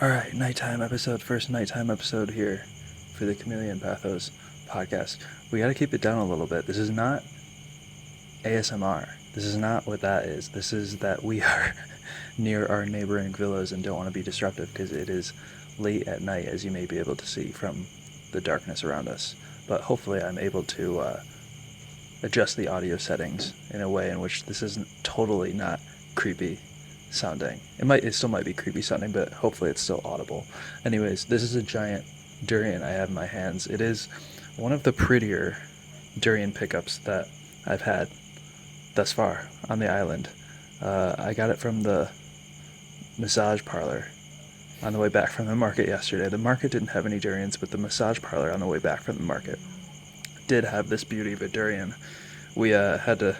Alright, nighttime episode, first nighttime episode here for the Chameleon Pathos podcast. We gotta keep it down a little bit. This is not ASMR. This is not what that is. This is that we are near our neighboring villas and don't want to be disruptive because it is late at night, as you may be able to see from the darkness around us. But hopefully I'm able to adjust the audio settings in a way in which this isn't totally not creepy sounding. It still might be creepy sounding, but hopefully it's still audible. Anyways, this is a giant durian I have in my hands. It is one of the prettier durian pickups that I've had thus far on the island. I got it from the massage parlor on the way back from the market yesterday. The market didn't have any durians, but the massage parlor on the way back from the market did have this beauty of a durian. We had to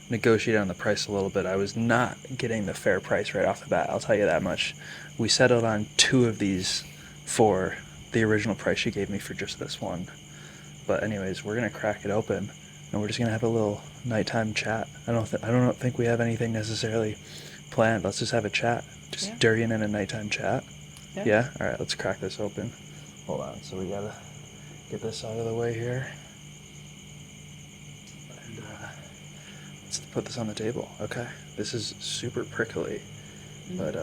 negotiate on the price a little bit. I was not getting the fair price right off the bat, I'll tell you that much. We settled on 2 of these for the original price she gave me for just this one. But anyways, we're gonna crack it open and we're just gonna have a little nighttime chat. I don't think we have anything necessarily planned. Let's just have a chat. Just durian and a nighttime chat. Yeah? Alright, let's crack this open. Hold on, so we gotta get this out of the way here. And let's put this on the table. Okay. This is super prickly. But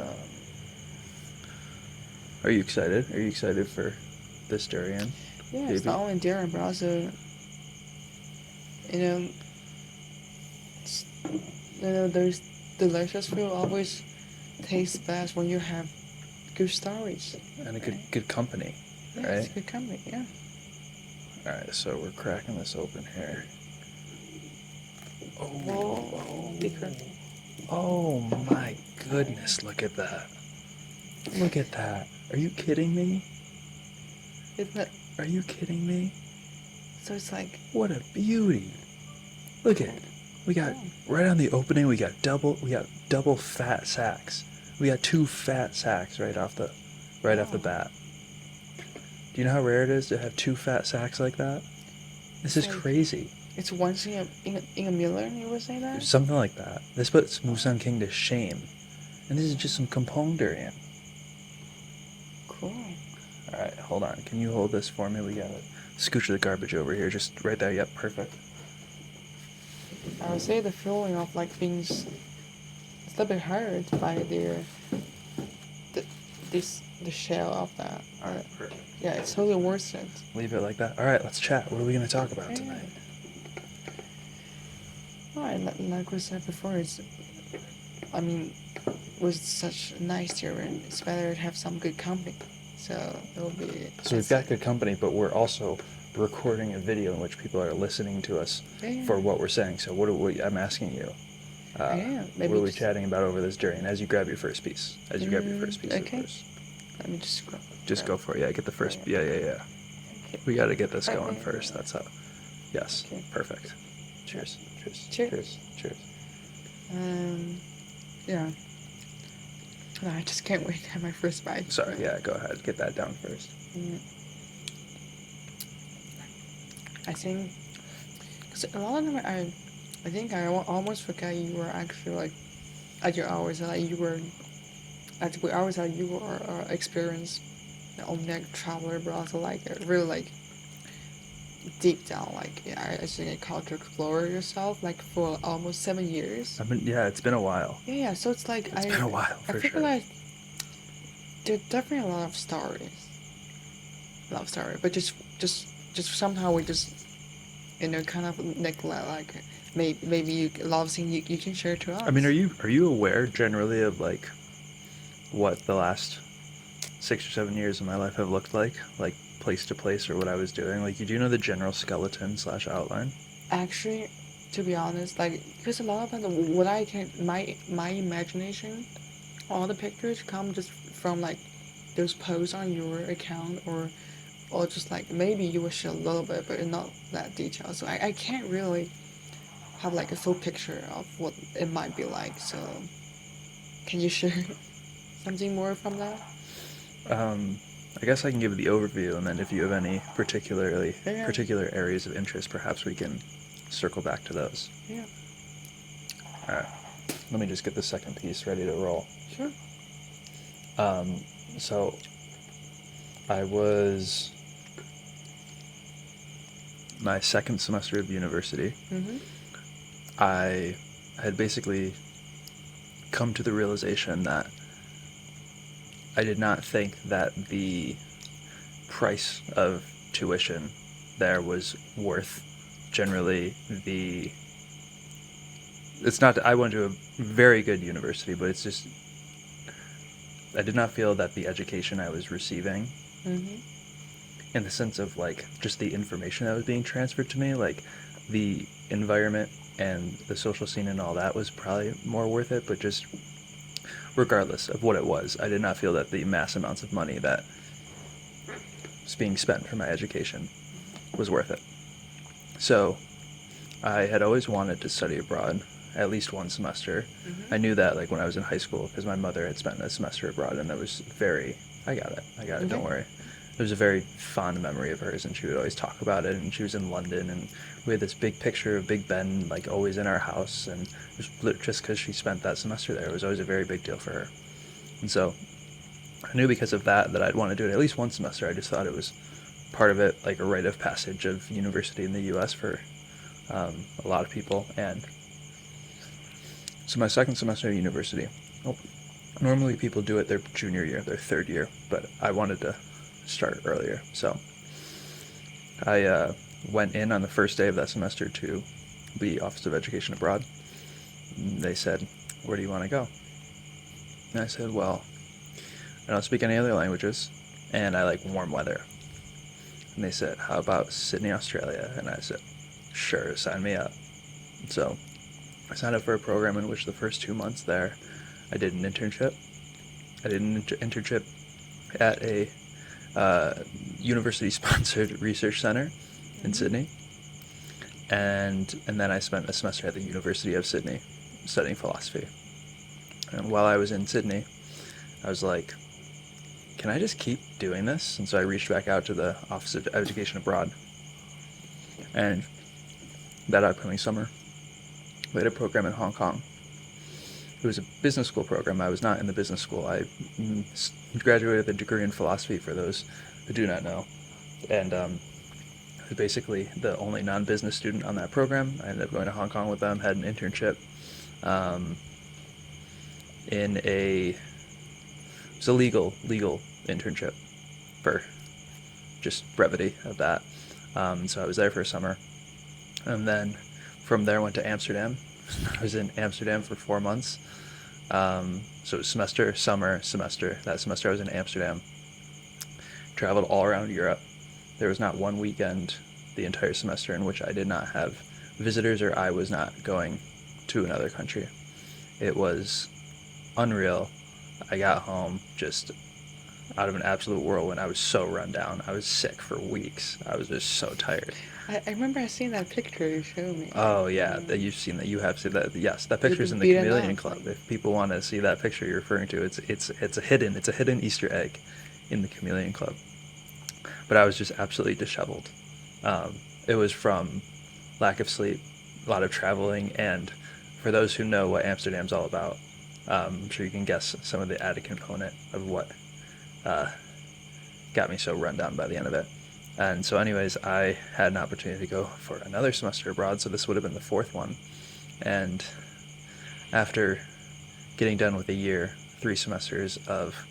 are you excited? Are you excited for this durian? Yeah, baby? it's not only durian, but also, those delicious food always tastes best when you have good stories. And a good company, Yeah, right? it's good company, yeah. Alright, so we're cracking this open here. Oh, be careful. Oh my goodness, look at that. Look at that. Are you kidding me? Isn't it? Are you kidding me? So it's like, What a beauty. Look at it. We got right on the opening, we got double fat sacks. We got 2 fat sacks right off the bat. Do you know how rare it is to have 2 fat sacks like that? This is like- crazy. it's once in a million, you would say that? Something like that. This puts Musang King to shame. And this is just some kampong durian. Cool. Alright, hold on. Can you hold this for me? We gotta scooch the garbage over here. Just right there. Yep, perfect. I would say the feeling of like being a little bit hurt by the shell of that. Alright, perfect. Yeah, it's totally worth it. Leave it like that. Alright, let's chat. What are we gonna talk about Yeah. tonight? Right, like we said before, with such a nice durian, it's better to have some good company. So it'll be. So we've got good company, but we're also recording a video in which people are listening to us for what we're saying. So I'm asking you. Maybe what are we chatting about over this durian? As you grab your first piece. Okay. Let me just go. Just go for it. Yeah, get the first. Yeah. Okay. We got to get this going first. That's how. Yes. Okay. Perfect. Cheers. Cheers. Yeah. No, I just can't wait to have my first bite. Sorry. Yeah. Go ahead. Get that down first. I think, because a lot of them, I think I almost forgot you were actually like at your hours, like you were at the hours that you were experienced not only like traveler, but also like really like deep down, like I think a culture explorer yourself, like for almost 7 years. It's been a while. Yeah. So it's like It's been a while for I feel sure. like there's definitely a lot of stories, but just somehow we just kind of neglect, like maybe a lot of things you can share to us. I mean, are you aware generally of like what the last 6 or 7 years of my life have looked like place to place, or what I was doing? Like, you do know the general skeleton / outline? Actually, to be honest, like, because a lot of times what I can my imagination, all the pictures come just from like those posts on your account, or just like maybe you will share a little bit, but not that detailed. So I can't really have like a full picture of what it might be like. So can you share something more from that? I guess I can give you the overview, and then if you have any particular areas of interest, perhaps we can circle back to those. Yeah. All right. Let me just get the second piece ready to roll. Sure. So I was my second semester of university. Mm-hmm. I had basically come to the realization that I did not think that the price of tuition there was worth generally the. It's not that I went to a very good university, but it's just I did not feel that the education I was receiving, Mm-hmm. in the sense of like just the information that was being transferred to me, like the environment and the social scene and all that was probably more worth it, but just regardless of what it was, I did not feel that the mass amounts of money that was being spent for my education was worth it. So I had always wanted to study abroad at least one semester. Mm-hmm. I knew that like when I was in high school because my mother had spent a semester abroad, and that was very. I got it. Don't Okay. worry. It was a very fond memory of hers, and she would always talk about it. And she was in London, and we had this big picture of Big Ben like always in our house, and just because she spent that semester there, it was always a very big deal for her. And so I knew because of that I'd want to do it at least one semester. I just thought it was part of it, like a rite of passage of university in the U.S. for a lot of people. And so my second semester of university, well, normally people do it their junior year, their third year, but I wanted to start earlier. So I went in on the first day of that semester to the Office of Education Abroad. They said, "Where do you want to go?" And I said, "Well, I don't speak any other languages, and I like warm weather." And they said, "How about Sydney, Australia?" And I said, "Sure, sign me up." So I signed up for a program in which the first 2 months there, I did an internship. I did an internship at a university-sponsored research center in Sydney, and then I spent a semester at the University of Sydney studying philosophy. And while I was in Sydney, I was like, can I just keep doing this? And so I reached back out to the Office of Education Abroad, and that upcoming summer, we had a program in Hong Kong. It was a business school program. I was not in the business school. I graduated with a degree in philosophy, for those who do not know. And I was basically the only non-business student on that program. I ended up going to Hong Kong with them, had an internship in it was a legal internship for just brevity of that. So I was there for a summer. And then from there I went to Amsterdam. I was in Amsterdam for 4 months. So it was semester, summer, semester. That semester I was in Amsterdam. Traveled all around Europe. There was not one weekend the entire semester in which I did not have visitors or I was not going to another country. It was unreal. I got home just out of an absolute whirlwind. I was so run down. I was sick for weeks. I was just so tired. I remember I seen that picture you showed me. Oh yeah, that you've seen that. You have seen that. Yes, that picture's in the beaten Chameleon up, Club. like- If people want to see that picture you're referring to, it's a hidden Easter egg in the Chameleon Club. But I was just absolutely disheveled. It was from lack of sleep, a lot of traveling, and for those who know what Amsterdam's all about, I'm sure you can guess some of the added component of what got me so run down by the end of it. And so anyways, I had an opportunity to go for another semester abroad, so this would have been the fourth one. And after getting done with a year, 3 semesters of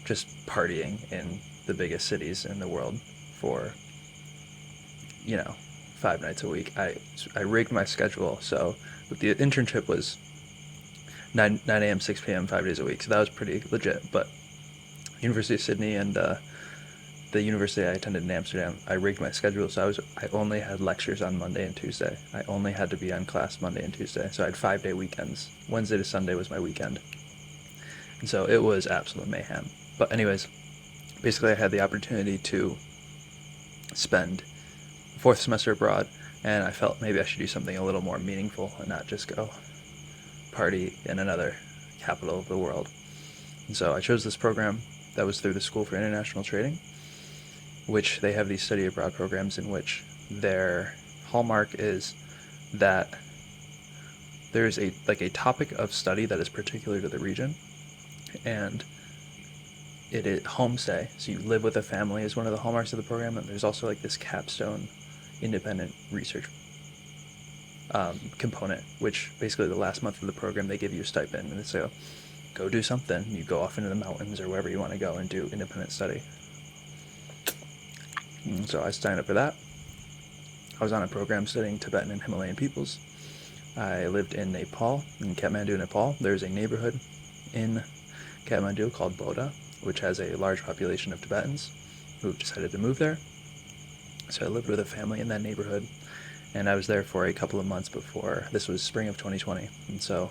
just partying in the biggest cities in the world for, 5 nights a week, I rigged my schedule. So the internship was 9 a.m., 6 p.m., 5 days a week. So that was pretty legit. But University of Sydney and the university I attended in Amsterdam, I rigged my schedule. So I only had lectures on Monday and Tuesday. I only had to be on class Monday and Tuesday. So I had 5-day weekends. Wednesday to Sunday was my weekend. And so it was absolute mayhem. But anyways, basically I had the opportunity to spend the 4th semester abroad, and I felt maybe I should do something a little more meaningful and not just go party in another capital of the world. And so I chose this program that was through the School for International Trading, which they have these study abroad programs in which their hallmark is that there's a topic of study that is particular to the region, and it is Homestay. So you live with a family is one of the hallmarks of the program. And there's also like this capstone independent research component, which basically the last month of the program they give you a stipend and they say, go do something. You go off into the mountains or wherever you want to go and do independent study. And so I signed up for that. I was on a program studying Tibetan and Himalayan peoples. I lived in Nepal, in Kathmandu, Nepal. There's a neighborhood in Kathmandu called Boda, which has a large population of Tibetans who've decided to move there. So I lived with a family in that neighborhood, and I was there for a couple of months before. This was spring of 2020, and so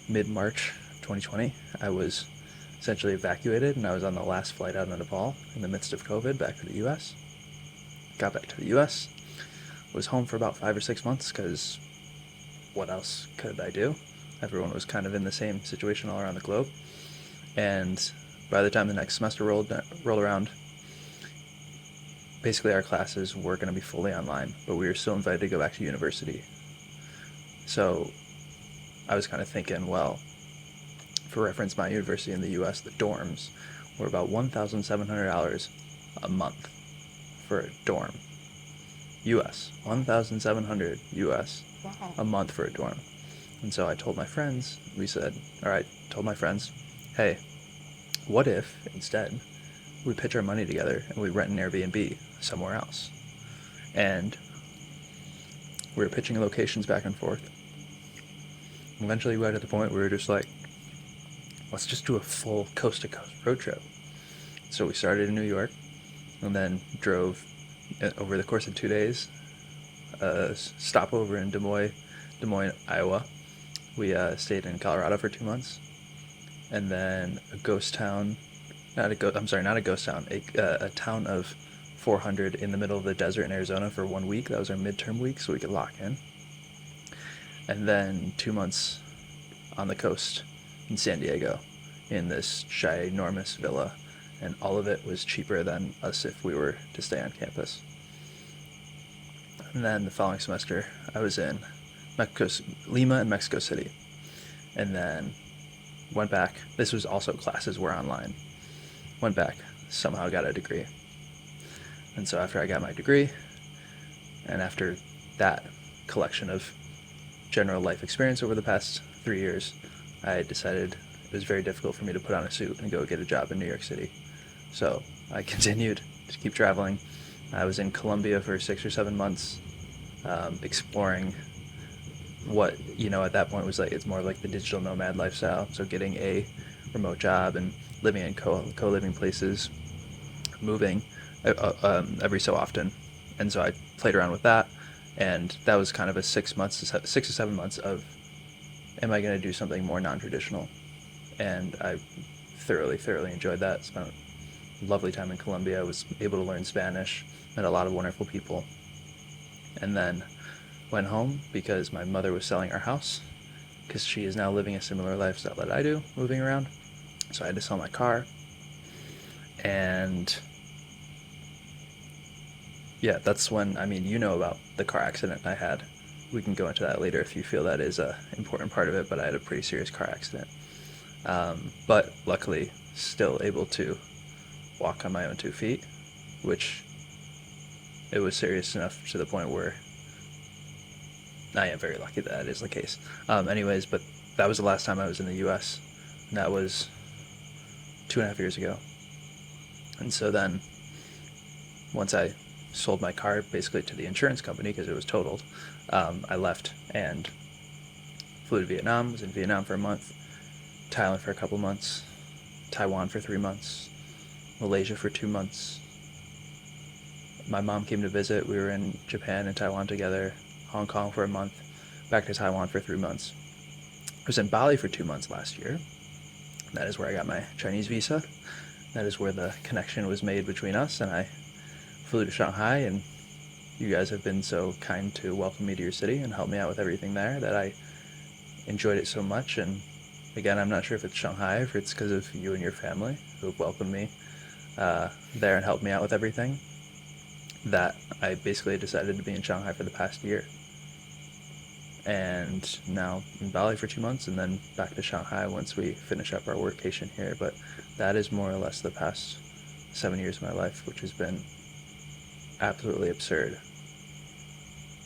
mid-March 2020, I was essentially evacuated, and I was on the last flight out of Nepal in the midst of COVID back to the U.S. Got back to the U.S., was home for about 5 or 6 months, because what else could I do? Everyone was kind of in the same situation all around the globe. And by the time the next semester rolled around, basically our classes were going to be fully online, but we were still invited to go back to university. So I was kind of thinking, well, for reference, my university in the U.S., the dorms were about $1,700 a month for a dorm. U.S. $1,700 U.S. Wow. a month for a dorm. And so I told my friends, told my friends, hey, what if instead we pitch our money together and we rent an Airbnb somewhere else? And we were pitching locations back and forth. Eventually we got to the point where we were just like, let's just do a full coast-to-coast road trip. So we started in New York and then drove over the course of 2 days, stopover in Des Moines, Iowa. We stayed in Colorado for 2 months, and then a town of 400 in the middle of the desert in Arizona for 1 week. That was our midterm week, so we could lock in. And then 2 months on the coast in San Diego in this ginormous villa, and all of it was cheaper than us if we were to stay on campus. And then the following semester, I was in Lima and Mexico City, and then went back. This was also classes were online. Went back, somehow got a degree. And so after I got my degree, and after that collection of general life experience over the past 3 years, I decided it was very difficult for me to put on a suit and go get a job in New York City. So I continued to keep traveling. I was in Colombia for 6 or 7 months, exploring what, at that point was like, it's more like the digital nomad lifestyle. So getting a remote job and living in co-living places, moving every so often. And so I played around with that. And that was kind of a 6 or 7 months of, am I going to do something more non-traditional? And I thoroughly enjoyed that. Spent a lovely time in Colombia. I was able to learn Spanish, met a lot of wonderful people. And then went home because my mother was selling our house, because she is now living a similar lifestyle that I do, moving around. So I had to sell my car. And yeah, that's when, about the car accident I had. We can go into that later if you feel that is an important part of it, but I had a pretty serious car accident. But luckily, still able to walk on my own 2 feet, which it was serious enough to the point where I am very lucky that is the case. Anyways, but that was the last time I was in the U.S., and that was 2.5 years ago. And so then, once I sold my car basically to the insurance company because it was totaled, I left and flew to Vietnam, was in Vietnam for a month, Thailand for a couple months, Taiwan for 3 months, Malaysia for 2 months. My mom came to visit. We were in Japan and Taiwan together, Hong Kong for a month, back to Taiwan for 3 months. I was in Bali for 2 months last year. That is where I got my Chinese visa. That is where the connection was made between us, and I flew to Shanghai, and you guys have been so kind to welcome me to your city and help me out with everything there that I enjoyed it so much. And again, I'm not sure if it's Shanghai or if it's because of you and your family who have welcomed me there and helped me out with everything, that I basically decided to be in Shanghai for the past year. and now in Bali for 2 months, and then back to Shanghai once we finish up our workation here. But that is more or less the past 7 years of my life, which has been absolutely absurd.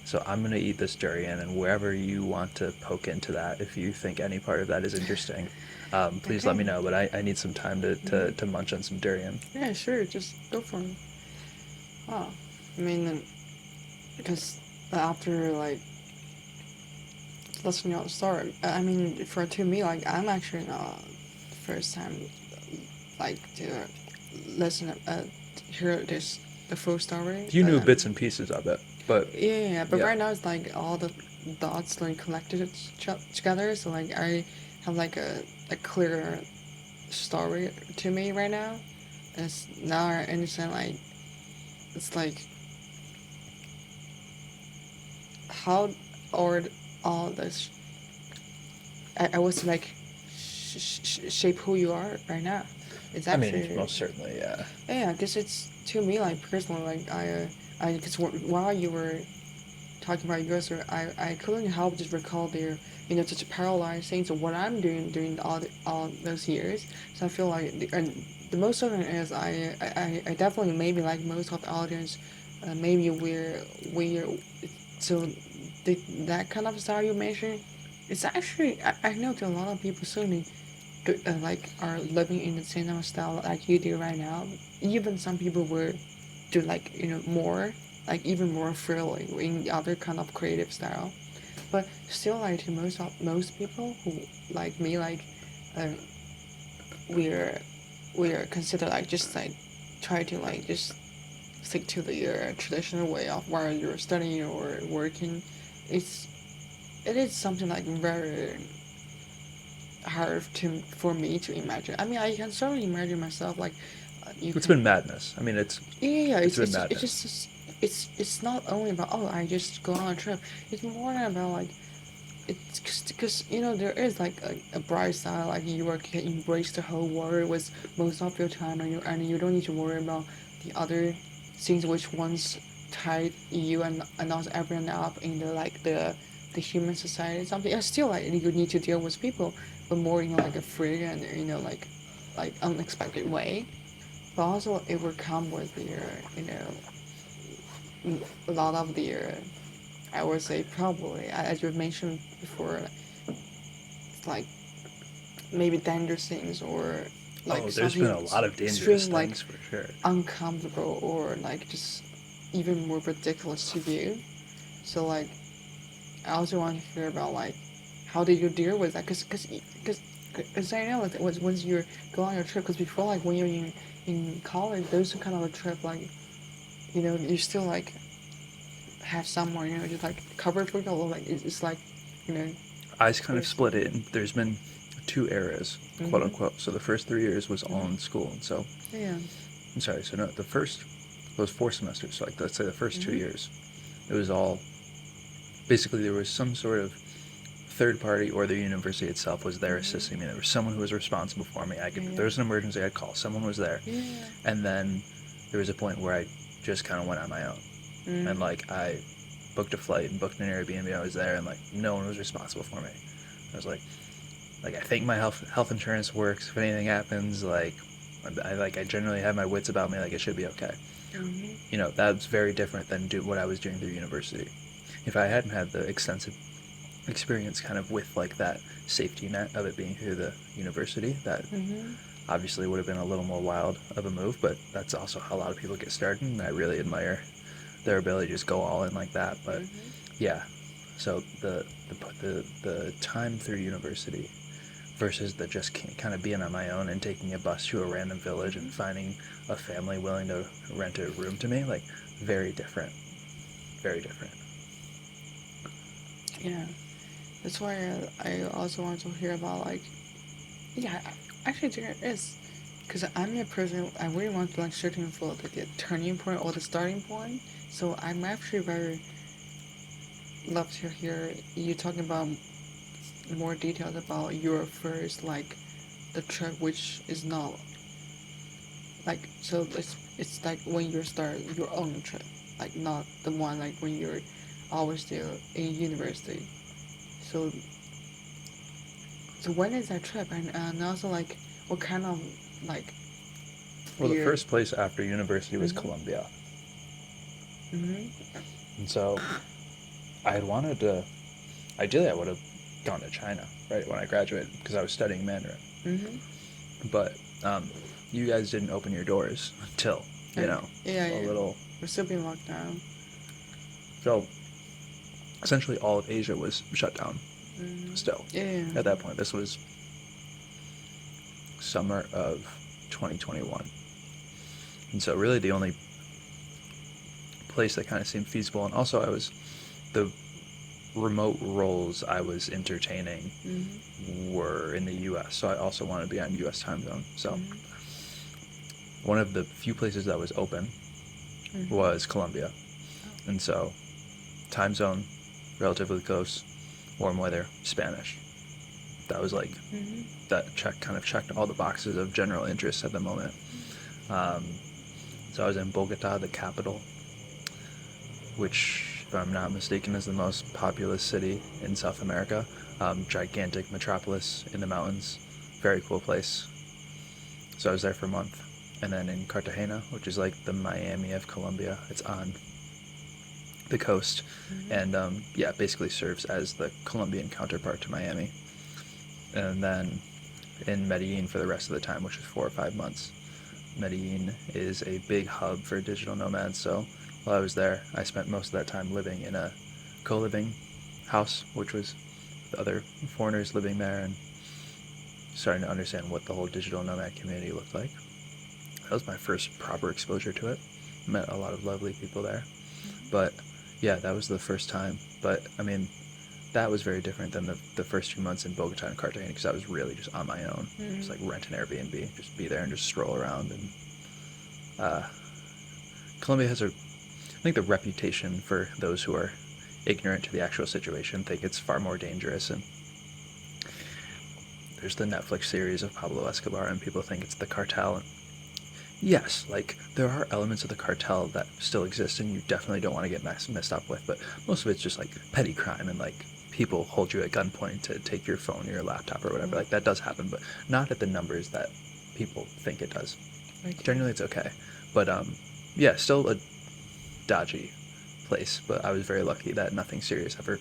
So I'm going to eat this durian, and wherever you want to poke into that, if you think any part of that is interesting, please let me Okay. know. But I need some time to munch on some durian. Yeah, sure. Just go for it. Oh, I mean, because after like listening to your story, I mean, for to me, like I'm actually not first time like to listen hear this the full story, You but knew bits and pieces of it, but yeah, but yeah. right now it's like all the dots like collected together, so like I have like a clearer story to me right now. It's now I understand like it's like how or all this I was like shape who you are right now. It's I mean, actually most certainly, yeah. yeah, because it's to me like personally like I because while you were talking about yours, I couldn't help just recall their such a parallel things of what I'm doing during all those years. So I feel like the most of it is I definitely maybe like most of the audience, maybe we're so that kind of style you mentioned. It's actually I know that a lot of people certainly like are living in the same kind of style like you do right now. Even some people were do like more like even more freely in the other kind of creative style, but still like to most people who like me like uh, we're we're considered like just like try to like just stick to the traditional way of while you're studying or working. it's it is something like very hard to for me to imagine. I mean, I can certainly imagine myself like you It's can. been madness. I mean, Yeah, it's been it's madness. just it's not only about oh I just go on a trip. It's more about like it's because there is like a bright side like you can embrace the whole world with most of your time and you don't need to worry about the other things which once tied you and not everyone up in the human society something. Yeah, still like you need to deal with people, but more in like a free and like unexpected way. But also it will come with the a lot of the I would say probably as you mentioned before, like maybe dangerous things or like Oh, there's been something a lot of dangerous extreme like things for sure. uncomfortable or like just even more ridiculous to you. So like I also want to hear about like how did you deal with that? Because I know it was once you're going on your trip. Because before like when you're in college, those are kind of a trip like you still like have somewhere just like covered for you. Like it's like you know I kind of there's split it, and there's been 2 eras, quote mm-hmm, unquote. So the first 3 years was all mm-hmm. in school, and so Yeah. I'm sorry. So no, the first those 4 semesters. So like let's say the first two Mm-hmm. years, it was all basically there was some sort of third party or the university itself was there Mm-hmm. assisting me. There was someone who was responsible for me. Yeah, If yeah. there was an emergency, I'd call. Someone was there, Yeah. and then there was a point where I just kind of went on my own, and Mm. like I booked a flight and booked an Airbnb. I was there, and like no one was responsible for me. I was like I think my health insurance works. If anything happens, I generally have my wits about me. Like it should be okay. Mm-hmm. That's very different than what I was doing through university. If I hadn't had the extensive experience kind of with like that safety net of it being through the university, that Mm-hmm. obviously would have been a little more wild of a move, but that's also how a lot of people get started, and I really admire their ability to just go all in like that. But Mm-hmm. yeah, so the time through university versus the just kind of being on my own and taking a bus to a random village and Mm-hmm. finding a family willing to rent a room to me, like very different, very different. Yeah. That's why I also want to hear about like yeah. Actually, there is because I'm a person I really want to like searching for like the turning point or the starting point. So I'm actually very love to hear you talking about more details about your first like the trip, which is not like so it's like when you start your own trip, like not the one like when you're always still in university. So when is that trip? And also like what kind of like Well, the year? first place after university was Mhm. Colombia. Mhm. And so I had wanted to, ideally, I would have gone to China, right, when I graduated, because I was studying Mandarin. Mhm. But you guys didn't open your doors until, Okay. Yeah, a yeah. little. We're still being locked down. So essentially all of Asia was shut down Mhm. still Yeah. at that point. This was summer of 2021. And so really the only place that kind of seemed feasible, and also the remote roles I was entertaining Mhm. were in the US. So I also wanted to be on US time zone. So Mhm. one of the few places that was open Mhm. was Colombia. Oh. And so time zone, relatively close, warm weather, Spanish. That was like, Mhm. that kind of checked all the boxes of general interest at the moment. Um, so I was in Bogota, the capital, which, if I'm not mistaken, is the most populous city in South America. Gigantic metropolis in the mountains. Very cool place. So I was there for a month. And then in Cartagena, which is like the Miami of Colombia, it's on the coast. Mhm. And yeah, basically serves as the Colombian counterpart to Miami. And then in Medellin for the rest of the time, which was 4 or 5 months. Medellin is a big hub for digital nomads, so while I was there, I spent most of that time living in a co-living house, which was the other foreigners living there, and starting to understand what the whole digital nomad community looked like. That was my first proper exposure to it. Met a lot of lovely people there. But yeah, that was the first time. But I mean, that was very different than the first 2 months in Bogota and Cartagena, because I was really just on my own. Just like Mhm. rent an Airbnb, just be there and just stroll around. And uh, Colombia has I think the reputation for those who are ignorant to the actual situation think it's far more dangerous. And there's the Netflix series of Pablo Escobar, and people think it's the cartel. And yes, like there are elements of the cartel that still exist, and you definitely don't want to get messed up with. But most of it's just like petty crime, and like people hold you at gunpoint to take your phone or your laptop or whatever. Like that does happen, but not at the numbers that people think it does. Okay. Generally, it's okay, but yeah, still a dodgy place. But I was very lucky that nothing serious ever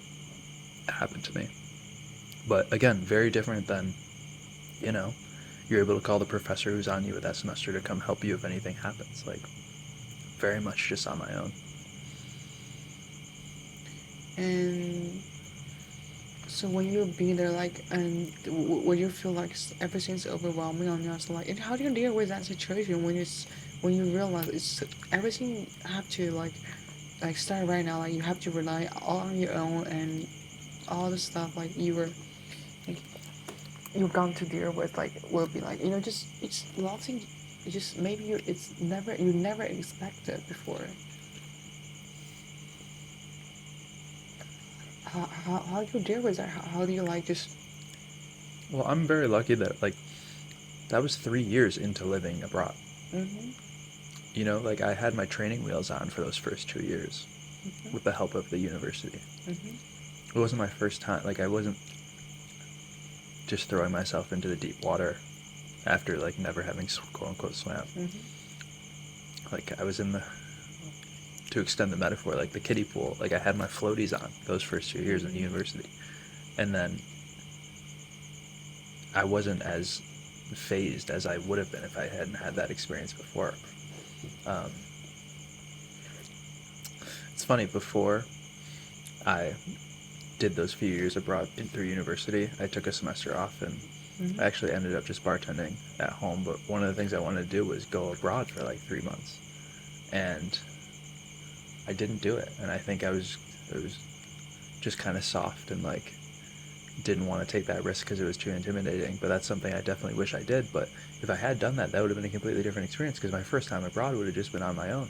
happened to me. But again, very different than, you know, you're able to call the professor who's on you that semester to come help you if anything happens. Like, very much just on my own. And so when you be there, like, and when you feel like everything's overwhelming on you, so like, and how do you deal with that situation when when you realize it's everything have to like start right now, like you have to rely all on your own and all the stuff like like you're going to deal with like will be like just it's a lot of things. It's just maybe you never expected before. How do you deal with that? How do you like just Well, I'm very lucky that, like, that was 3 years into living abroad. mhm Like, I had my training wheels on for those first 2 years mhm with the help of the university. mhm It wasn't my first time. Like, I wasn't just throwing myself into the deep water after, like, never having quote unquote swam. mhm Like, I was in to extend the metaphor, like the kiddie pool. Like, I had my floaties on those first 2 years in mhm university. And then I wasn't as phased as I would have been if I hadn't had that experience before. Um, it's funny, before I did those few years abroad through university, I took a semester off, and mhm I actually ended up just bartending at home. But one of the things I wanted to do was go abroad for like 3 months, and I didn't do it. And I think it was just kind of soft and like didn't want to take that risk because it was too intimidating. But that's something I definitely wish I did. But if I had done that, that would have been a completely different experience, because my first time abroad would have just been on my own.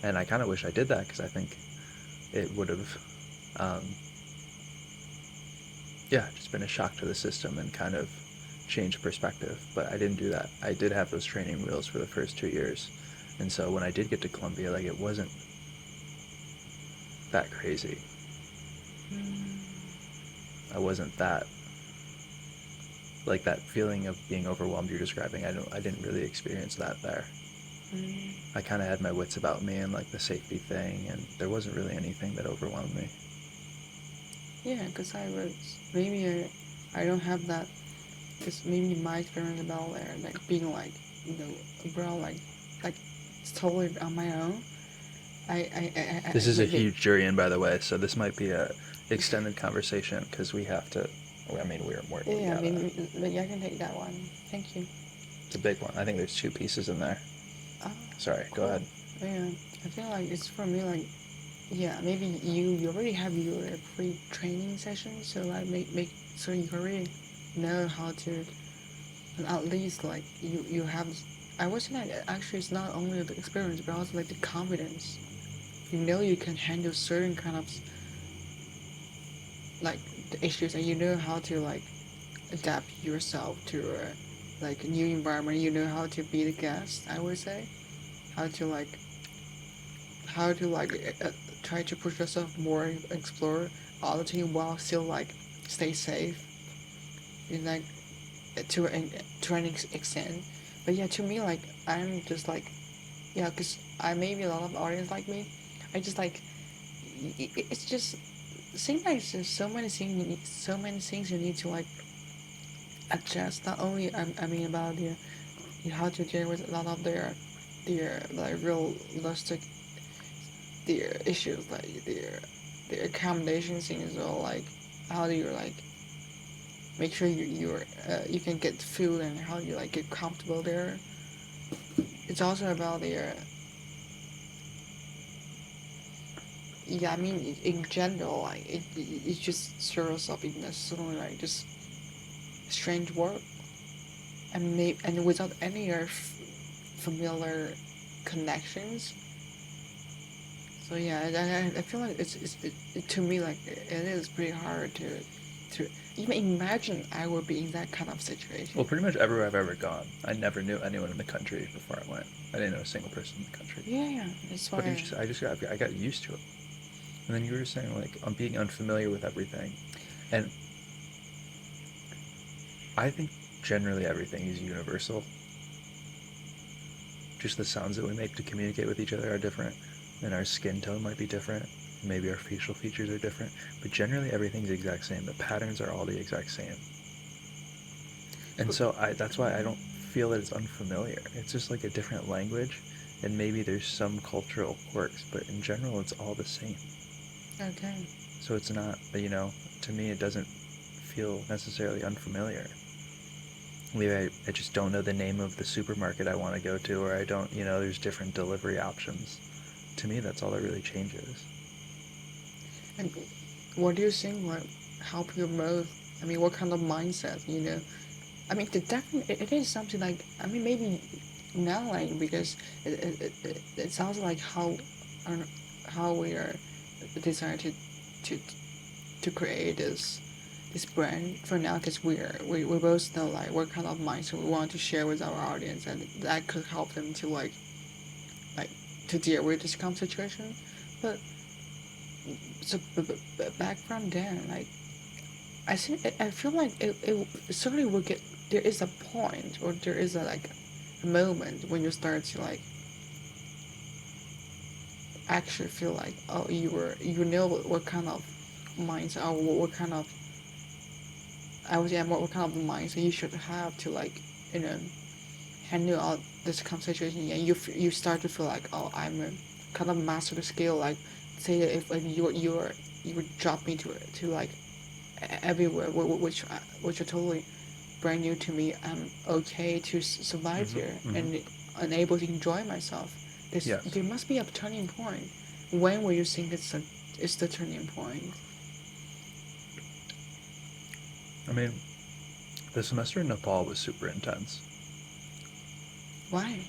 And I kind of wish I did that, because I think it would have, um, yeah, just been a shock to the system and kind of changed perspective. But I didn't do that. I did have those training wheels for the first 2 years. And so when I did get to Colombia, like, it wasn't that crazy. I wasn't that, like that feeling of being overwhelmed you're describing. I didn't really experience that there. I kind of had my wits about me and like the safety thing, and there wasn't really anything that overwhelmed me. Yeah, because I don't have that. Because maybe my experience about there, like being like, abroad, like it's totally on my own. This is a Maybe, huge Durian, by the way, so this might be a extended conversation because we have to. I mean, we yeah, gotta. maybe I can take that one. Thank you. It's a big one. I think there's 2 pieces in there. Oh, Sorry, go cool. ahead. Yeah, I feel like it's for me like, yeah, maybe you already have your pre-training session, so like make so you already know how to, and at least like you have. I would say like actually it's not only the experience but also like the confidence. You know you can handle certain kind of like the issues, and you know how to like adapt yourself to like a new environment. You know how to be the guest. I would say how to like try to push yourself more, explore all the things while still like stay safe. In like to an extent. But yeah, to me like I'm just like yeah, cause I maybe a lot of audience like me. I just like it's just seems like there's so many things you need to like adjust. Not only I mean about how to deal with a lot of their like realistic their issues like their accommodation things or like how do you like make sure you can get food and how you like get comfortable there. It's also about their yeah. I mean in general like it just serves up in necessarily like just strange work and without any familiar connections. So yeah, I feel like to me like it is pretty hard to even imagine I would be in that kind of situation. Well, pretty much everywhere I've ever gone, I never knew anyone in the country before I went. I didn't know a single person in the country. Yeah, that's But why. I got used to it. And then you were saying like I'm being unfamiliar with everything, and I think generally everything is universal. Just the sounds that we make to communicate with each other are different, and our skin tone might be different. Maybe our facial features are different, but generally everything's the exact same. The patterns are all the exact same. And so that's why I don't feel that it's unfamiliar. It's just like a different language, and maybe there's some cultural quirks, but in general it's all the same. Okay. So it's not, to me it doesn't feel necessarily unfamiliar. Maybe I just don't know the name of the supermarket I want to go to, or I don't, there's different delivery options. To me, that's all that really changes. And what do you think like help you most? I mean, what kind of mindset? I mean, it is something like I mean maybe now like because it sounds like how we are decided to to create this brand for now because we both know like what kind of mindset we want to share with our audience and that could help them to like to deal with this kind of situation. But so back from then like I feel like it certainly will get there is a point or there is a like a moment when you start to like actually feel like oh you know what kind of mindset or what kind of I would say what kind of mindset you should have to like you know handle all this kind of situation and you start to feel like oh I'm a kind of master the skill like say if you would drop me to like everywhere which are totally brand new to me. I'm okay to survive Mm-hmm, here mm-hmm. and unable to enjoy myself. Yes. There must be a turning point. When will you think it's the turning point? I mean, the semester in Nepal was super intense. Why?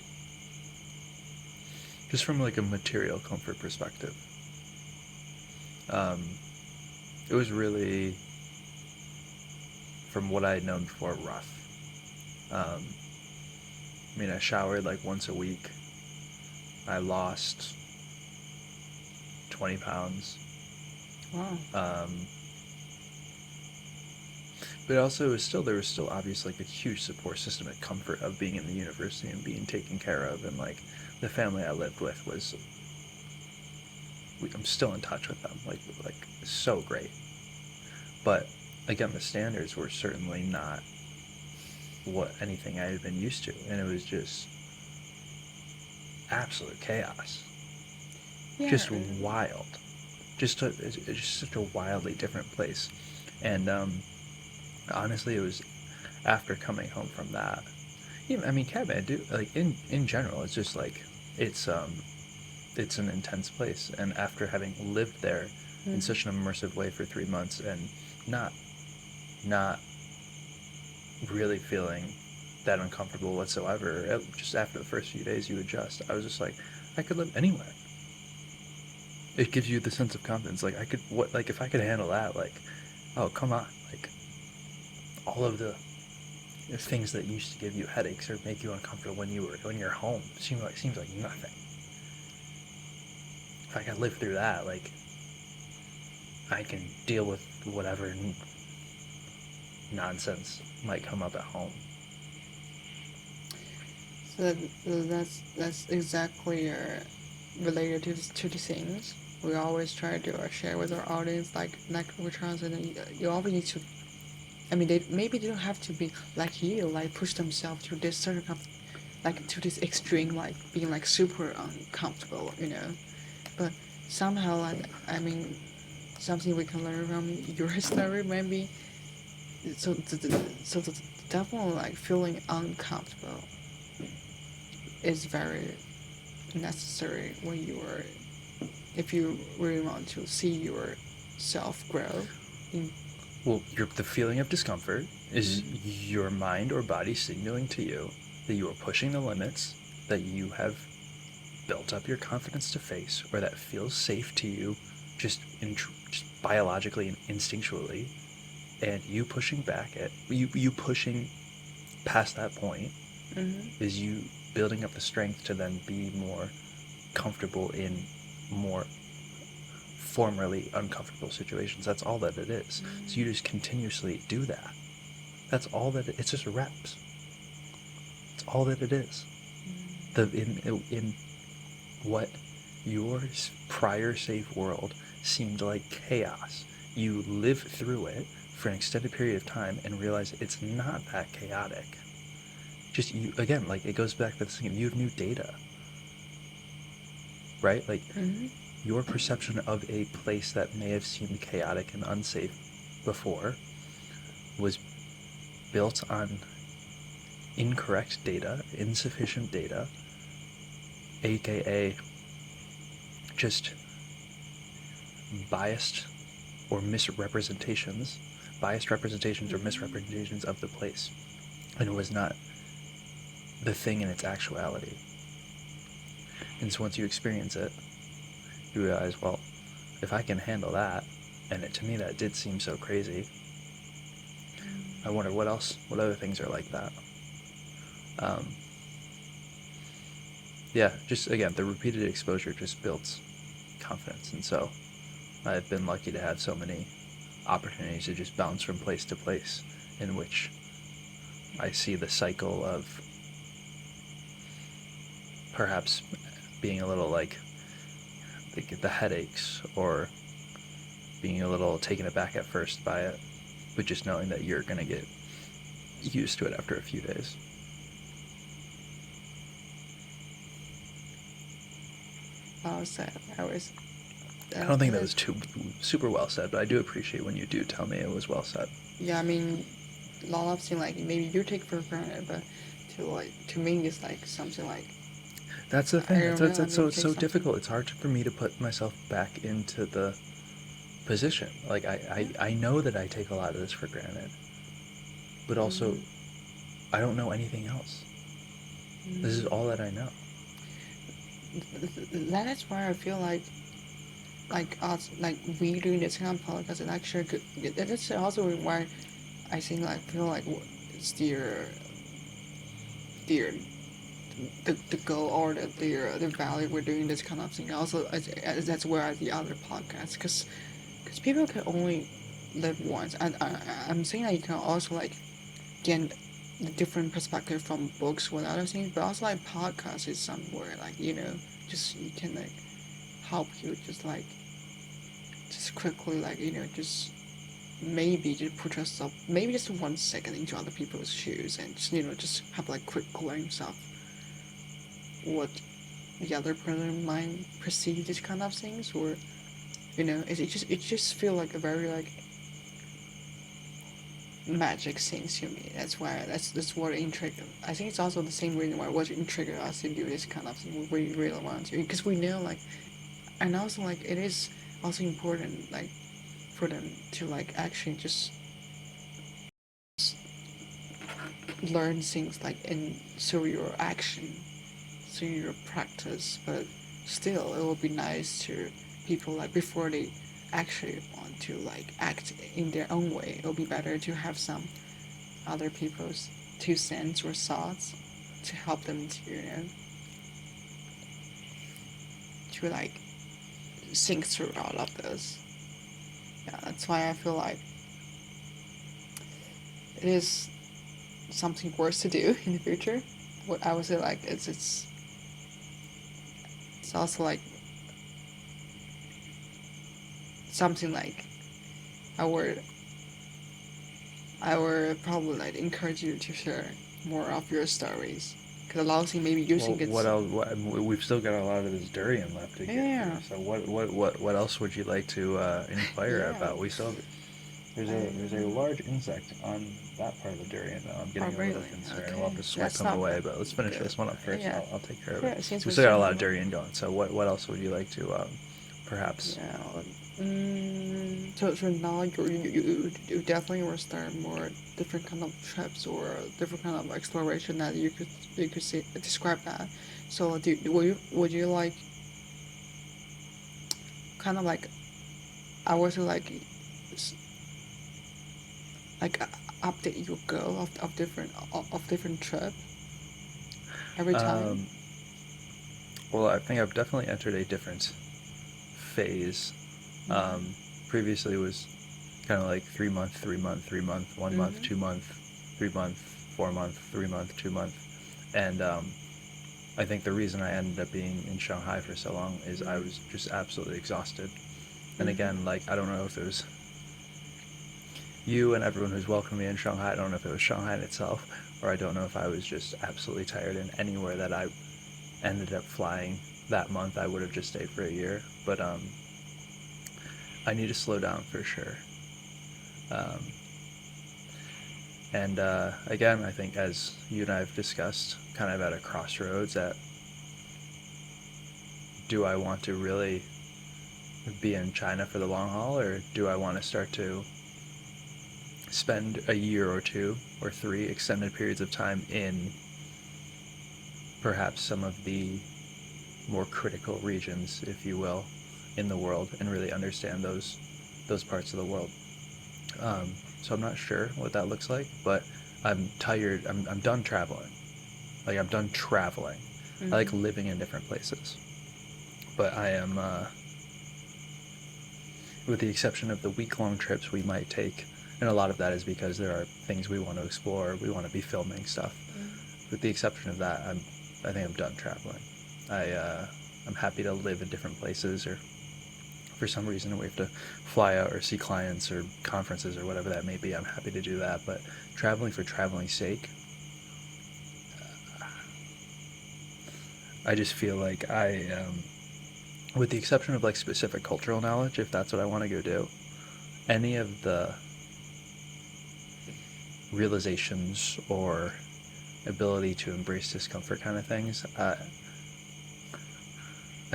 Just from like a material comfort perspective. It was really, from what I had known before, rough. I mean, I showered like once a week. I lost 20 pounds. Wow. Um, But also, there was still obviously like a huge support system and comfort of being in the university and being taken care of, and like the family I lived with was, I'm still in touch with them, like so great. But again, the standards were certainly not what anything I had been used to, and it was just absolute chaos, Yeah. just wild, just such a wildly different place. And honestly, it was after coming home from that. Even, I mean, Kathmandu, like in general, it's just like it's it's an intense place. And after having lived there in such an immersive way for 3 months and not not really feeling that uncomfortable whatsoever, just after the first few days you adjust. I was just like, I could live anywhere. It gives you the sense of confidence. Like if I could handle that, like, oh come on, like all of the things that used to give you headaches or make you uncomfortable when you're home seems like nothing. If I could live through that, like I can deal with whatever nonsense might come up at home. So that's exactly related to the things we always try to share with our audience. Like we're trying to, you always need to. I mean, they don't have to be like you, like push themselves to this certain like to this extreme, like being like super uncomfortable, you know. But somehow, like I mean, something we can learn from your story maybe. So definitely like feeling uncomfortable is very necessary when you are, if you really want to see yourself grow. Well, the feeling of discomfort is your mind or body signaling to you that you are pushing the limits that you have built up your confidence to face, or that feels safe to you, just biologically and instinctually, and you pushing back at you pushing past that point is you building up the strength to then be more comfortable in more formerly uncomfortable situations. That's all that it is. So you just continuously do that. That's all that it's just reps. It's all that it is. In what your prior safe world seemed like chaos, you live through it for an extended period of time and realize it's not that chaotic. Just you again, like it goes back to this thing. You have new data, right? Like your perception of a place that may have seemed chaotic and unsafe before was built on incorrect data, insufficient data, aka just biased representations or misrepresentations of the place, and it was not the thing in its actuality. And so once you experience it, you realize, well, if I can handle that, and to me that did seem so crazy, I wonder what other things are like that. Yeah, just again, the repeated exposure just builds confidence, and so I've been lucky to have so many opportunities to just bounce from place to place in which I see the cycle of perhaps being a little like the headaches, or being a little taken aback at first by it, but just knowing that you're going to get used to it after a few days. Well said. I don't think that was too super well said, but I do appreciate when you do tell me it was well said. Yeah, I mean, a lot of things like maybe you take for granted, but to me it's like something like. That's the thing. That's so difficult. It's hard for me to put myself back into the position. Like I know that I take a lot of this for granted, but also I don't know anything else. This is all that I know. That is why I feel like us, like we doing this kind of podcast is actually good. That's also why I think like feel like it's the goal or the value we're doing this kind of thing. Also, that's where the other podcasts, because people can only live once. And I'm saying that you can also like gain the different perspective from books with other things, but also like podcast is somewhere like just you can like help you just quickly like just maybe just put yourself maybe just 1 second into other people's shoes and just just have like quick glimpse of what the other person might perceive these kind of things, or it just feel like a very like magic things to me. That's why that's what intrigued. I think it's also the same reason why what intrigued us to do this kind of thing. We really want to, because we know like, and also like it is also important like for them to like actually just learn things like in through your action, through your practice. But still, it would be nice to people like before they actually want to like act in their own way. It would be better to have some other people's 2 cents or thoughts to help them to to like think through all of this. Yeah, that's why I feel like it is something worth to do in the future. What I would say like it's also like something like I would probably like encourage you to share more of your stories, because a lot of things maybe you think it's what else? We've still got a lot of this durian left to get yeah through. So what else would you like to inquire yeah. about? We still there's a large insect on that part of the durian that I'm Oh getting a little really? concerned. We'll Okay, have to swipe that's him not away, but let's finish good. this one up first. Yeah, I'll take care of it. sure. Since We we still got still a lot have of durian going. So what else would you like to perhaps? yeah. So now you definitely will start more different kind of trips or different kind of exploration that you could see describe that. So would you like kind of like I was like like update your goal of different trip every time? Um, well, I think I've definitely entered a different phase. Mm-hmm. Previously it was kind of like 3 month, 3 month, 3 month, 1 month, Mm-hmm. 2 month, 3 month, 4 month, 3 month, 2 month, and I think the reason I ended up being in Shanghai for so long is I was just absolutely exhausted. And Mm-hmm. again, like I don't know if it was you and everyone who's welcomed me in Shanghai. I don't know if it was Shanghai in itself, or I don't know if I was just absolutely tired. And anywhere that I ended up flying that month, I would have just stayed for a year. But I need to slow down for sure. Um, and again, I think as you and I have discussed, kind of at a crossroads at do I want to really be in China for the long haul, or do I want to start to spend a year or 2 or 3 extended periods of time in perhaps some of the more critical regions, if you will, in the world, and really understand those parts of the world. So I'm not sure what that looks like, but I'm tired. I'm done traveling. Like I'm done traveling. I like Mm-hmm. living in different places, but I am, with the exception of the week-long trips we might take, and a lot of that is because there are things we want to explore. We want to be filming stuff. With the exception of that, I think I'm done traveling. I'm happy to live in different places, or for some reason we have to fly out or see clients or conferences or whatever that may be. I'm happy to do that, but traveling for traveling's sake, I just feel like with the exception of like specific cultural knowledge, if that's what I want to go do, any of the realizations or ability to embrace discomfort kind of things, I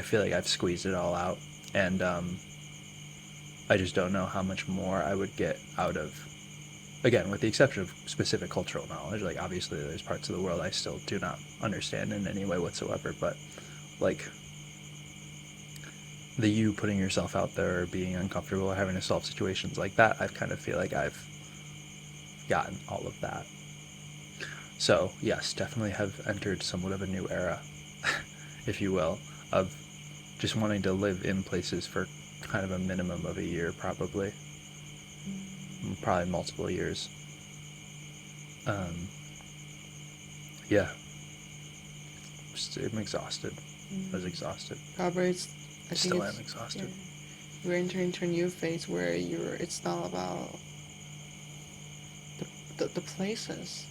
feel like I've squeezed it all out, and I just don't know how much more I would get out of, again, with the exception of specific cultural knowledge. Like obviously there's parts of the world I still do not understand in any way whatsoever, but like the you putting yourself out there or being uncomfortable or having to solve situations like that, I kind of feel like I've gotten all of that. So yes, definitely have entered somewhat of a new era, if you will, of just wanting to live in places for kind of a minimum of a year, probably. probably multiple years. Yeah. I'm exhausted. I was exhausted. Probably I think Still am exhausted. Yeah, you're entering into a new phase where it's not about the places.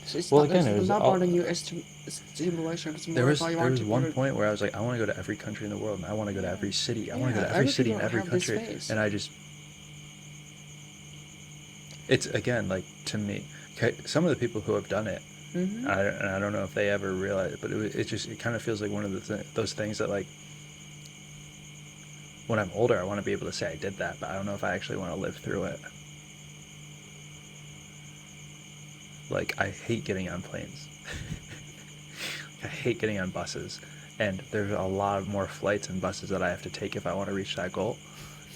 So it's Well, not, again, it's it was not all, about a new stimulation. It's there more was about you there want was to one go to, point where I was like, I want to go to every country in the world, and I want to go to every city. I want to go to every city in every country, and I just, it's again like to me, okay, some of the people who have done it, Mm-hmm. I don't know if they ever realize it, but it kind of feels like one of those things that like when I'm older, I want to be able to say I did that, but I don't know if I actually want to live through it. Like, I hate getting on planes. I hate getting on buses. And there's a lot more flights and buses that I have to take if I want to reach that goal.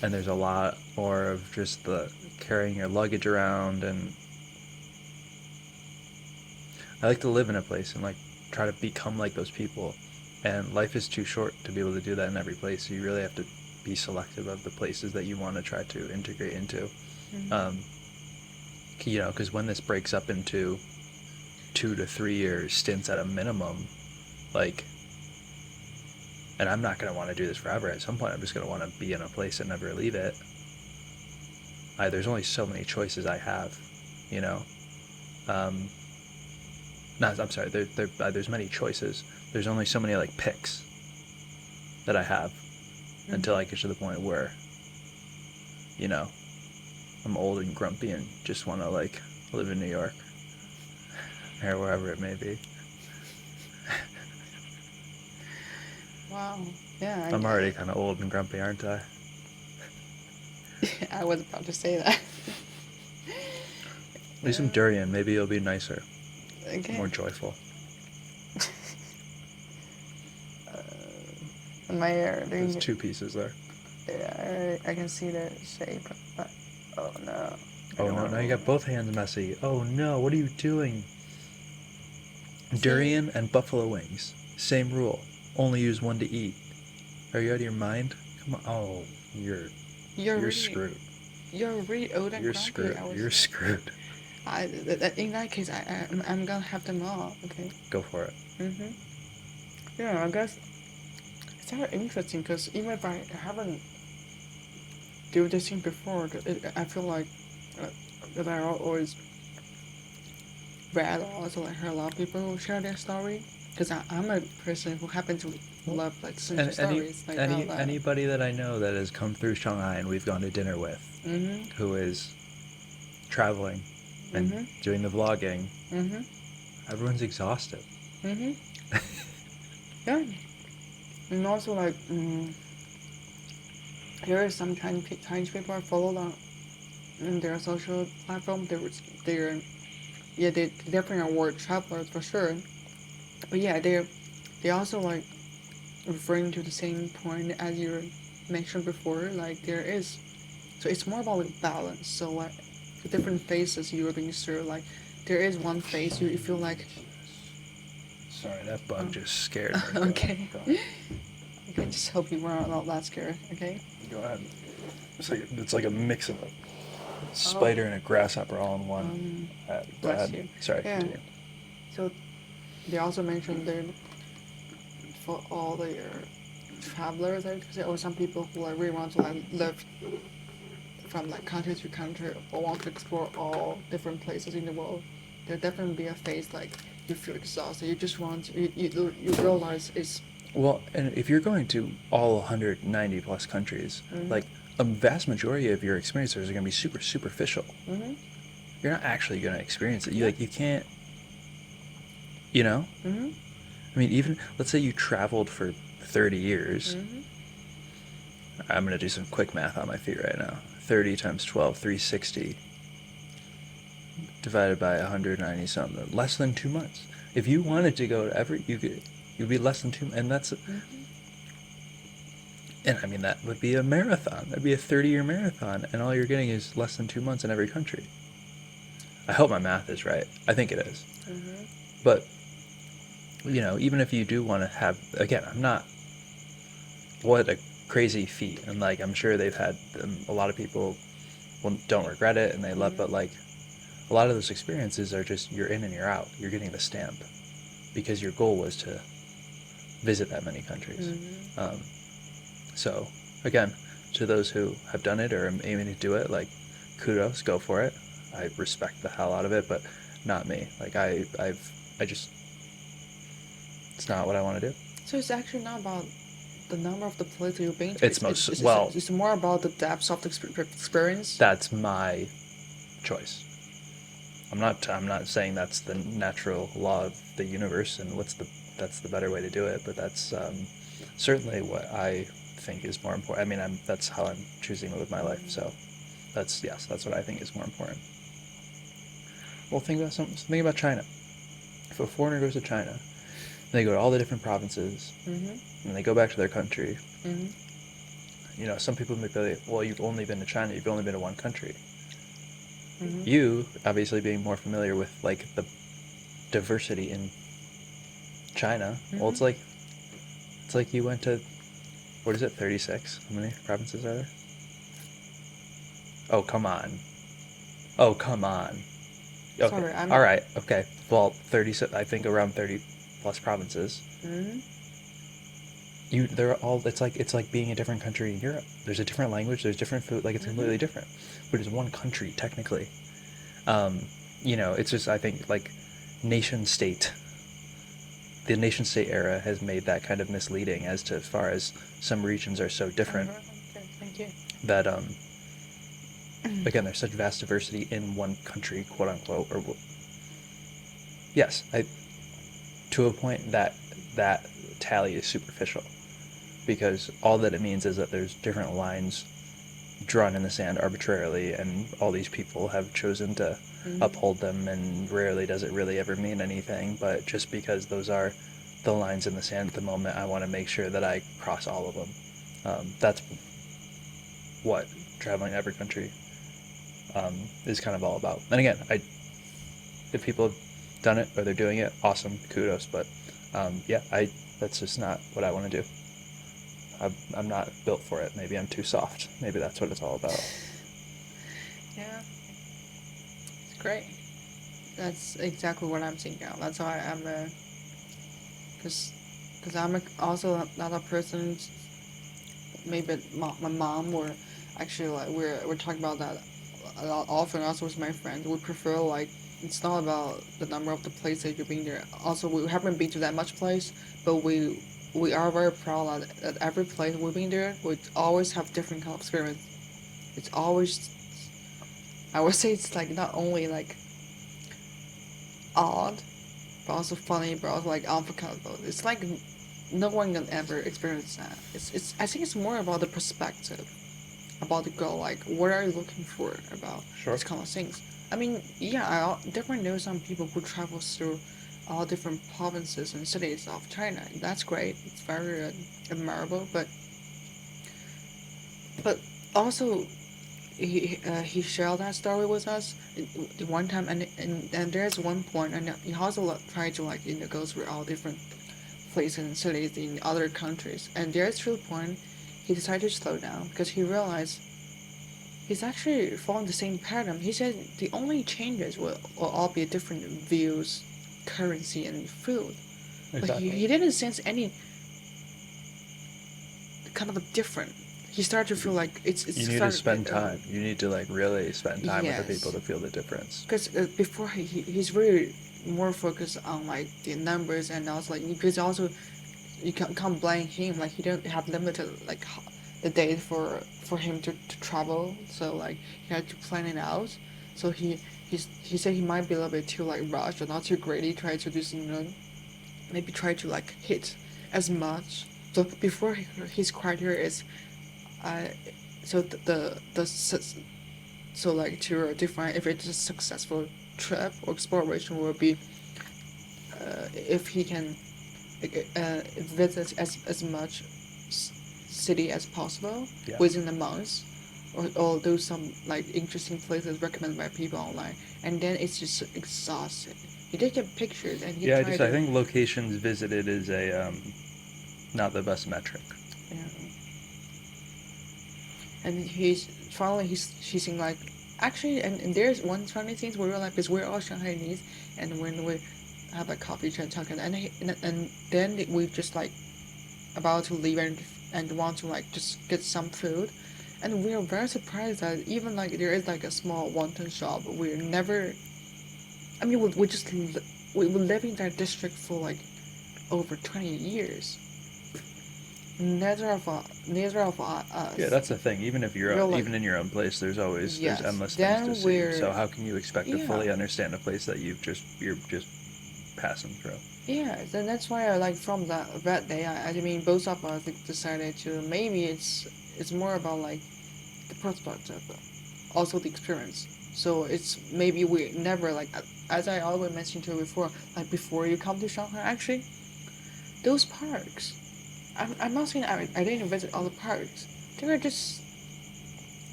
And there's a lot more of just the carrying your luggage around. And I like to live in a place and like try to become like those people. And life is too short to be able to do that in every place. So you really have to be selective of the places that you want to try to integrate into. Mm-hmm. Because when this breaks up into 2 to 3 year stints at a minimum, like, and I'm not going to want to do this forever. At some point, I'm just going to want to be in a place and never leave it. There's only so many choices I have, you know. I'm sorry. There's many choices. There's only so many like picks that I have until I get to the point where, you know, I'm old and grumpy and just want to like live in New York or wherever it may be. Wow. Yeah. I'm already kind of old and grumpy, aren't I? I was about to say that. Eat some durian. Maybe you'll be nicer, Okay. more joyful. My hair. There's 2 pieces there. Yeah, I can see the shape. But, oh no. Oh no, now you got both hands messy. Oh no, what are you doing? Durian and buffalo wings. Same rule. Only use one to eat. Are you out of your mind? Come on. Oh, you're really, screwed. You're really old and You're grumpy. screwed. You're screwed. In that case, I'm gonna have them all. Okay. Go for it. Mhm. Yeah, I guess it's very interesting because even if I haven't do this thing before, I feel like that I always read also like heard a lot of people share their story because I'm a person who happen to love like listening to stories like that. Anybody that I know that has come through Shanghai and we've gone to dinner with, who is traveling and doing the vlogging, everyone's exhausted. Yeah, and also like there are some Chinese people I follow on their social platform. They're they definitely are world travelers for sure. But yeah, they also like referring to the same point as you mentioned before. Like there is, so it's more about like balance. So like the different phases you are being through. Like there is one phase you feel like. Sorry, that bug just scared me. Okay. Okay, just hope you weren't not that scared. Okay. Go ahead. It's like a mix of a spider and a grasshopper all in one. Bless you. Sorry, Yeah. continue. So they also mentioned that for all the travelers, I would say, or some people who like really want to like live from like country to country or want to explore all different places in the world, there definitely be a phase like you feel exhausted. You just want to, you realize it's. Well, and if you're going to all 190 plus countries, like a vast majority of your experiences are going to be super superficial. You're not actually going to experience it. You can't. You know. I mean, even let's say you traveled for 30 years. I'm going to do some quick math on my feet right now. 30 times 12, 360. Divided by 190 something. Less than 2 months. If you wanted to go to every, you'd be less than 2, and that's. And I mean, that would be a marathon. That'd be a 30-year marathon, and all you're getting is less than 2 months in every country. I hope my math is right. I think it is. But, even if you do want to have, again, I'm not, what a crazy feat. And, like, I'm sure they've had a lot of people don't regret it, and they love, but like a lot of those experiences are just you're in and you're out. You're getting the stamp because your goal was to visit that many countries. So again, to those who have done it or are aiming to do it, like kudos, go for it. I respect the hell out of it, but not me. Like I just, it's not what I want to do. So it's actually not about the number of the places you've been to. It's more about the depth of the experience. That's my choice. I'm not saying that's the natural law of the universe and that's the better way to do it, but that's certainly what I think is more important. I mean, that's how I'm choosing to live my life. So that's what I think is more important. Well, think about China. If a foreigner goes to China, they go to all the different provinces, and they go back to their country. You know, some people may be like, well, you've only been to China, you've only been to one country. You, obviously being more familiar with, like, the diversity in China, well, it's like you went to, what is it, 36? How many provinces are there? Oh, come on. Okay. Sorry, All right, okay. Well, 30, I think around 30 plus provinces. They're all, it's like being a different country in Europe. There's a different language, there's different food, like it's completely different. But it's one country, technically. You know, it's just, I think, like, the nation state era has made that kind of misleading as far as some regions are so different. Okay, thank you. That, again, there's such vast diversity in one country, quote unquote, or, yes, to a point that tally is superficial, because all that it means is that there's different lines drawn in the sand arbitrarily, and all these people have chosen to uphold them, and rarely does it really ever mean anything. But just because those are the lines in the sand at the moment, I want to make sure that I cross all of them. That's what traveling to every country is kind of all about. And again, if people have done it or they're doing it, awesome, kudos. But that's just not what I want to do. I'm not built for it. Maybe I'm too soft. Maybe that's what it's all about. Yeah, it's great. That's exactly what I'm thinking of. That's why I'm because I'm also not a person. Maybe my mom, or actually, like, we're talking about that a lot often. Also with my friends, we prefer, like, it's not about the number of the places you've been there. Also, we haven't been to that much place, but we are very proud that every place we've been there, we always have different kind of experience. It's always, I would say, it's like not only like odd, but also funny, but also like unforgettable. It's like no one can ever experience that. I think it's more about the perspective, about the goal. Like, what are you looking for about these kind of things? I mean, yeah, I definitely know some people who travels through all different provinces and cities of China. That's great. It's very admirable. But also, he shared that story with us the one time, and there's one point, and he also tried to, like, go through all different places and cities in other countries. And there's to a point he decided to slow down because he realized he's actually following the same pattern. He said the only changes will all be different views, currency, and food. Exactly. But he didn't sense any kind of a different. He started to feel like it's you need to spend time. You need to, like, really spend time with the people to feel the difference. Because before he's really more focused on, like, the numbers, and also, like, because also you can't blame him. Like, he don't have limited, like, the date for him to travel, so, like, he had to plan it out. So he said he might be a little bit too, like, rushed or not too greedy. Try to do some, maybe try to, like, hit as much. So before his criteria is, so like, to define if it's a successful trip or exploration will be if he can visit as much city as possible within a month, or do some, like, interesting places recommended by people online, and then it's just exhausted. He did get pictures, and I think locations visited is a not the best metric. Yeah. And he's finally he's seeing, like, actually, and there's one funny thing where we're like, because we're all Shanghainese, and when we have a coffee chat talking, and then we just like about to leave and want to like just get some food, and we are very surprised that even like there is like a small wonton shop. We're never. I mean, we just we live in that district for like over 20 years. Neither of us. Yeah, that's the thing. Even if you're Real like even in your own place, there's yes. endless things to Then see. we're So how can you expect to yeah. fully understand a place that you're just passing through? Yes, and that's why I like from that day. I mean, both of us decided to maybe it's more about like the perspective, also the experience. So it's maybe we never like as I always mentioned to you before, like before you come to Shanghai. Actually, those parks. I'm not saying I didn't visit all the parks. They were just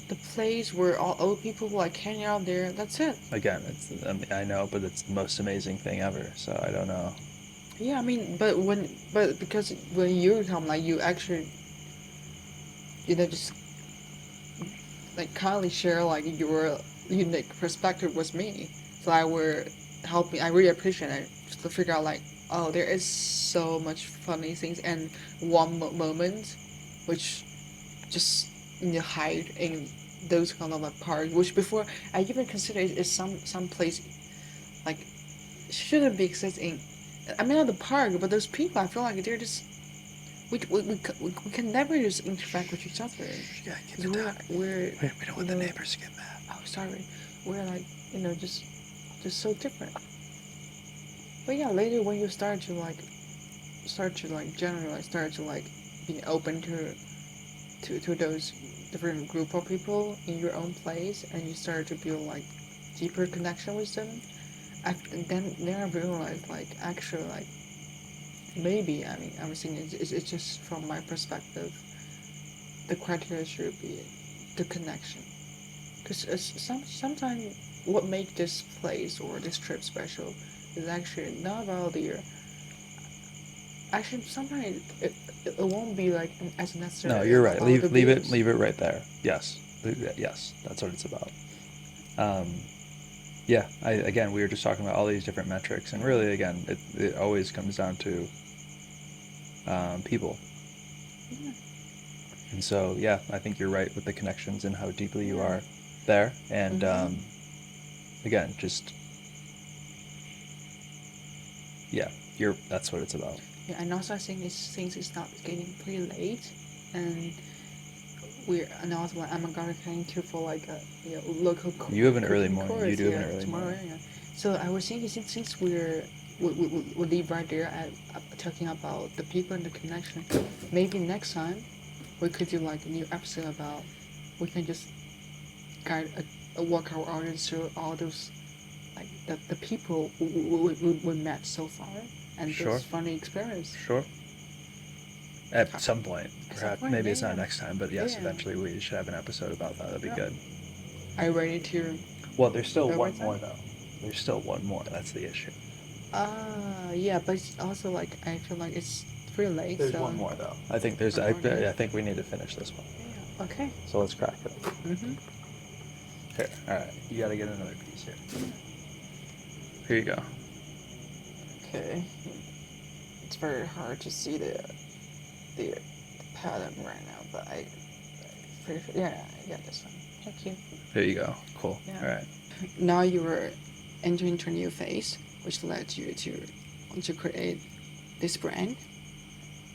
the place where all old people like hang out there. That's it. Again, I know, but it's the most amazing thing ever. So I don't know. Yeah, I mean, but because when you come, like you actually, just like kindly share like your unique perspective with me, so I will help me. I really appreciate it just to figure out like, oh, there is so much funny things and one moment, which just hide in those kind of like parks, which before I even consider is some place like shouldn't be existing. I mean, not the park, but those people. I feel like they're just we can never just interact with each other. Yeah, keep Cause it down. We don't want the know, neighbors to get mad. oh, sorry. We're like just so different. But yeah, later when you start to like generalize, start to like be open to those different group of people in your own place, and you start to build like deeper connection with them. Then I realized like actually like maybe I mean I'm saying it's just from my perspective the criteria should be the connection because sometimes what makes this place or this trip special is actually not about the actually sometimes it won't be like as No, necessary you're right. about the views. Leave it right there. Yes, yes, that's what it's about. Um, yeah, again, we were just talking about all these different metrics, and really, again, it always comes down to people. Yeah. And so, yeah, I think you're right with the connections and how deeply you Yeah. are there. And Mm-hmm. again, just yeah, that's what it's about. Yeah, and also I think it's not getting pretty late, and and also like I'm gonna kind to for like a local You have an early cooking morning. You course do have an early tomorrow. morning. Yeah. So I was thinking since we leave right there at talking about the people and the connection, maybe next time we could do like a new episode about we can just guide walk our audience through all those like the people we met so far and Sure. those funny experience. Sure. At some point, At some perhaps point, maybe yeah, it's not yeah. next time, but yes, Yeah. eventually we should have an episode about that. That'd be Yeah. good. Are you ready to? Well, there's still go one with more that? though. There's still one more. That's the issue. Yeah, but it's also like I feel like it's pretty late. There's so one more though. I think there's. one more there? I think we need to finish this one. Yeah. Okay. So let's crack it. Mhm. Here. All right. You got to get another piece here. Here you go. Okay. It's very hard to see the pattern right now, but I pretty sure. Yeah, I got this one. Thank you. There you go. Cool. Yeah. All right. Now you are entering into a new phase, which led you to want to create this brand.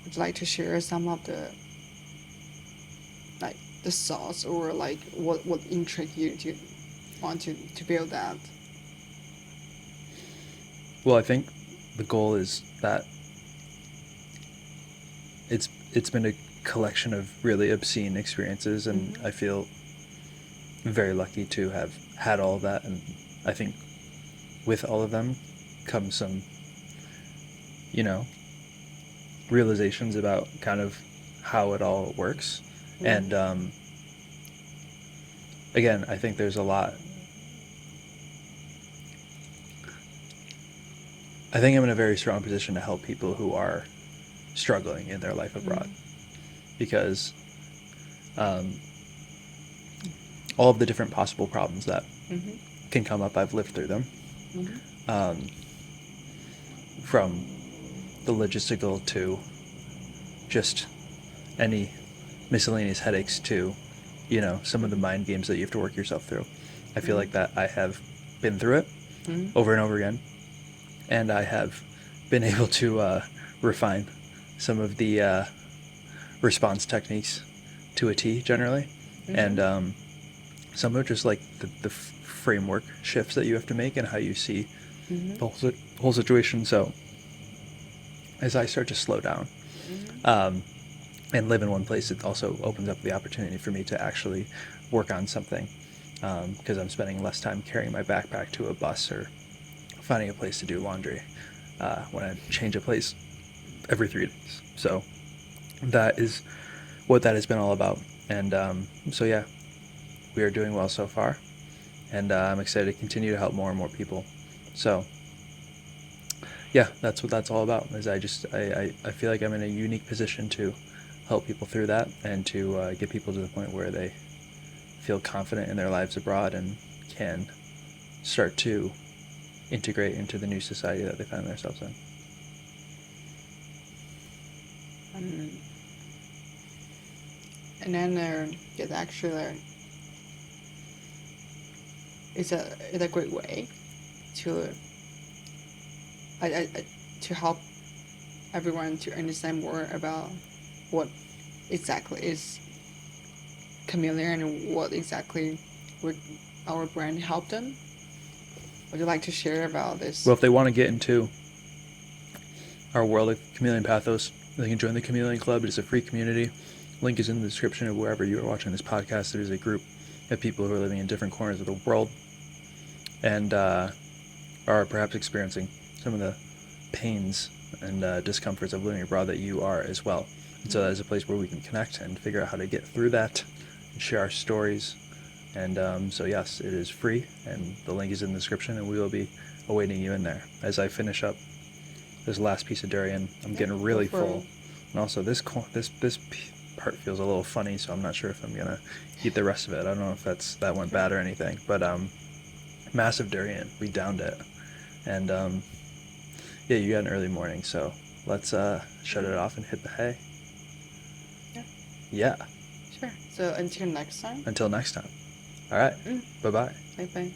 Would you like to share some of the like the sauce or like what intrigued you to want to build that? Well, I think the goal is that it's been a collection of really obscene experiences, and Mhm. I feel very lucky to have had all of that. And I think with all of them comes some, realizations about kind of how it all works. Mhm. And again, I think there's a lot. I think I'm in a very strong position to help people who are struggling in their life abroad, because a all of the different possible problems that Mm-hmm. can come up. I've lived through them. Mm-hmm. From the logistical to just any miscellaneous headaches to, some of the mind games that you have to work yourself through. I feel like that I have been through it Mm-hmm. over and over again, and I have been able to refine some of the response techniques to a T generally, Mm-hmm. and some of just like the framework shifts that you have to make and how you see Mm-hmm. the whole situation. So as I start to slow down Mm-hmm. and live in one place, it also opens up the opportunity for me to actually work on something, because I'm spending less time carrying my backpack to a bus or finding a place to do laundry when I change a place every 3 days. So that is what that has been all about. And so yeah, we are doing well so far, and I'm excited to continue to help more and more people. So yeah, that's what that's all about. Is I feel like I'm in a unique position to help people through that and to get people to the point where they feel confident in their lives abroad and can start to integrate into the new society that they find themselves in. Um, and then it's actually it's a great way to to help everyone to understand more about what exactly is Chameleon and what exactly would our brand help them. Would you like to share about this? Well, if they want to get into our world of Chameleon Pathos, they can join the Chameleon Club. It is a free community. Link is in the description of wherever you are watching this podcast. It is a group of people who are living in different corners of the world and are perhaps experiencing some of the pains and discomforts of living abroad that you are as well. And so that is a place where we can connect and figure out how to get through that and share our stories. And so yes, it is free, and the link is in the description, and we will be awaiting you in there. As I finish up this last piece of durian, I'm getting really full. And also this part feels a little funny, so I'm not sure if I'm gonna eat the rest of it. I don't know if that went bad or anything, but massive durian. We downed it, and yeah, you got an early morning, so let's shut it off and hit the hay. Yeah. Sure. So until next time. Until next time. All right. Bye-bye. Bye-bye.